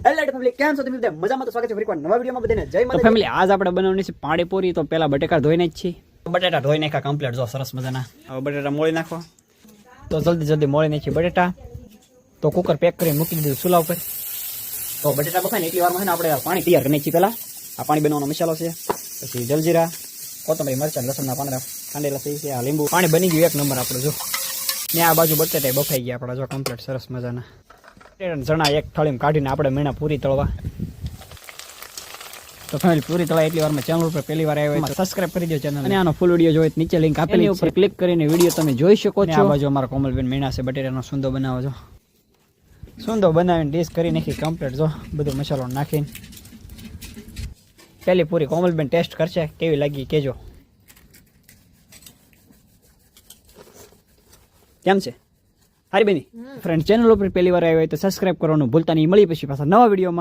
Hello family, કેમ છો તમે બધા? મજામાં તો સ્વાગત છે ફરી એકવાર નવા વિડીયોમાં. બધાને જય માતાજી. ફેમિલી, આજ આપણે બનાવવાની છે પાણીપુરી. તો પેલા બટેકા ધોઈને જ છીએ. બટેટા ધોઈ નાખ્યા કમ્પ્લીટ, જો સરસ મજાના. હવે બટેટા મોળી નાખો. તો જલ્દી મોળી નાખી બટેટા. તો કુકર પેક કરીને મૂકી દીધું ચૂલા ઉપર. તો બટેટા બફાય ને એટલી વારમાં છે ને આપણે પાણી તૈયાર કરી નાખીએ. પેલા આ પાણી બનાવવાનો મસાલો છે, પછી જલજીરા, કોથમરી, મરચાં, લસણના પાંદડા, ખાંડેલા થઈ છે, આ લીંબુ. પાણી બની ગયું એક નંબર આપણું. જો ને આ બાજુ બટેટા બફાઈ ગયા આપણા, જો કમ્પ્લીટ સરસ મજાના. ચણા એક થાળીમાં કાઢીને આપણે મીણા પૂરી તળવા. તો ફેમિલી, પૂરી તળા એટલી વારમાં ચેનલ ઉપર પહેલી વાર આવ્યો હોય તો સબસ્ક્રાઇબ કરી દો ચેનલ, અને આનો ફૂલ વિડીયો જોઈએ નીચે લિંક આપેલી ઉપર ક્લિક કરીને વિડીયો તમે જોઈ શકો છો. આ બાજુ અમારા કોમલબેન મીણા છે બટેટાનો સુંદો બનાવો. છો સુંદો બનાવીને ડીશ કરી નાખી કમ્પ્લીટ. જો બધો મસાલો નાખીને પહેલી પૂરી કોમલબેન ટેસ્ટ કરશે, કેવી લાગી કેજો. કેમ છે હારી બેની? ફ્રેન્ડ, ચેનલ ઉપર પહેલી વાર આવ્યો હોય તો સબસ્ક્રાઇબ કરવાનું ભૂલતા નહીં. મળી પછી પાછા નવા વિડીયોમાં.